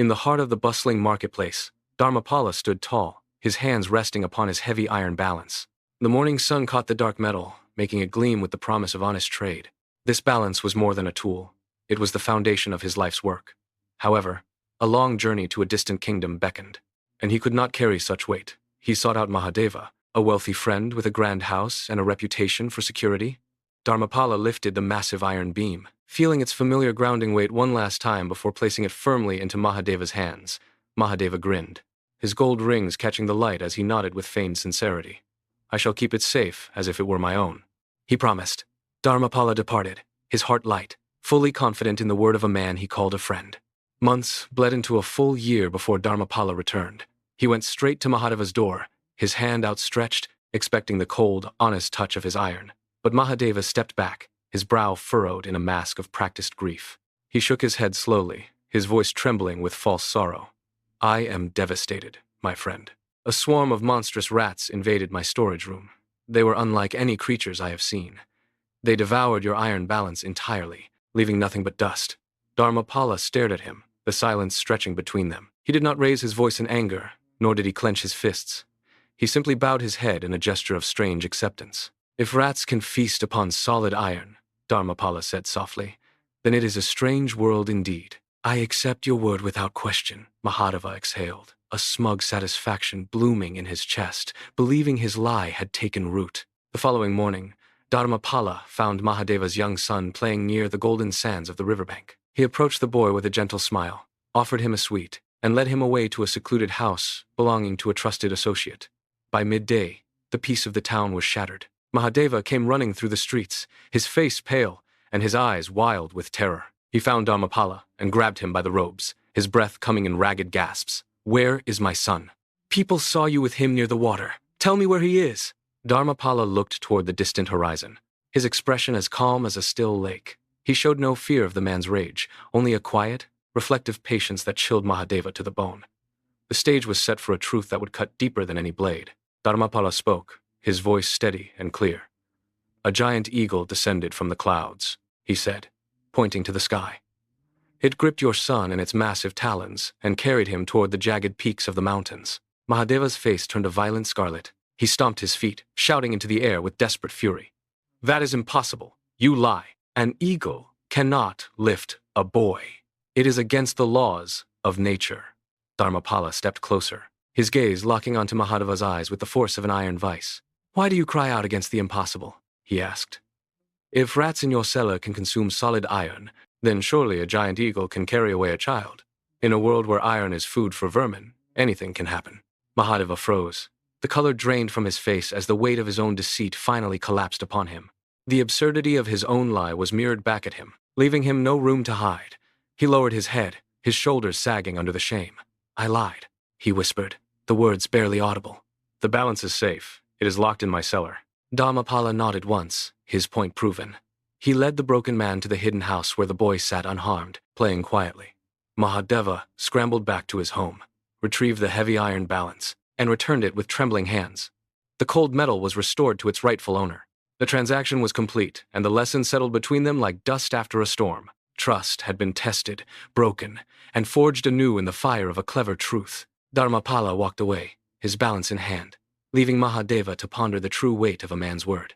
In the heart of the bustling marketplace, Dharmapala stood tall, his hands resting upon his heavy iron balance. The morning sun caught the dark metal, making it gleam with the promise of honest trade. This balance was more than a tool. It was the foundation of his life's work. However, a long journey to a distant kingdom beckoned, and he could not carry such weight. He sought out Mahadeva, a wealthy friend with a grand house and a reputation for security. Dharmapala lifted the massive iron beam, feeling its familiar grounding weight one last time before placing it firmly into Mahadeva's hands. Mahadeva grinned, his gold rings catching the light as he nodded with feigned sincerity. "I shall keep it safe, as if it were my own," he promised. Dharmapala departed, his heart light, fully confident in the word of a man he called a friend. Months bled into a full year before Dharmapala returned. He went straight to Mahadeva's door, his hand outstretched, expecting the cold, honest touch of his iron. But Mahadeva stepped back, his brow furrowed in a mask of practiced grief. He shook his head slowly, his voice trembling with false sorrow. "I am devastated, my friend. A swarm of monstrous rats invaded my storage room. They were unlike any creatures I have seen. They devoured your iron balance entirely, leaving nothing but dust." Dharmapala stared at him, the silence stretching between them. He did not raise his voice in anger, nor did he clench his fists. He simply bowed his head in a gesture of strange acceptance. "If rats can feast upon solid iron," Dharmapala said softly, "then it is a strange world indeed." "I accept your word without question," Mahadeva exhaled, a smug satisfaction blooming in his chest, believing his lie had taken root. The following morning, Dharmapala found Mahadeva's young son playing near the golden sands of the riverbank. He approached the boy with a gentle smile, offered him a sweet, and led him away to a secluded house belonging to a trusted associate. By midday, the peace of the town was shattered. Mahadeva came running through the streets, his face pale and his eyes wild with terror. He found Dharmapala and grabbed him by the robes, his breath coming in ragged gasps. "Where is my son? People saw you with him near the water. Tell me where he is." Dharmapala looked toward the distant horizon, his expression as calm as a still lake. He showed no fear of the man's rage, only a quiet, reflective patience that chilled Mahadeva to the bone. The stage was set for a truth that would cut deeper than any blade. Dharmapala spoke, his voice steady and clear. "A giant eagle descended from the clouds," he said, pointing to the sky. "It gripped your son in its massive talons and carried him toward the jagged peaks of the mountains." Mahadeva's face turned a violent scarlet. He stomped his feet, shouting into the air with desperate fury. "That is impossible. You lie. An eagle cannot lift a boy. It is against the laws of nature." Dharmapala stepped closer, his gaze locking onto Mahadeva's eyes with the force of an iron vice. "Why do you cry out against the impossible?" he asked. "If rats in your cellar can consume solid iron, then surely a giant eagle can carry away a child. In a world where iron is food for vermin, anything can happen." Mahadeva froze. The color drained from his face as the weight of his own deceit finally collapsed upon him. The absurdity of his own lie was mirrored back at him, leaving him no room to hide. He lowered his head, his shoulders sagging under the shame. "I lied," he whispered, the words barely audible. "The balance is safe. It is locked in my cellar." Dharmapala nodded once, his point proven. He led the broken man to the hidden house where the boy sat unharmed, playing quietly. Mahadeva scrambled back to his home, retrieved the heavy iron balance, and returned it with trembling hands. The cold metal was restored to its rightful owner. The transaction was complete, and the lesson settled between them like dust after a storm. Trust had been tested, broken, and forged anew in the fire of a clever truth. Dharmapala walked away, his balance in hand, leaving Mahadeva to ponder the true weight of a man's word.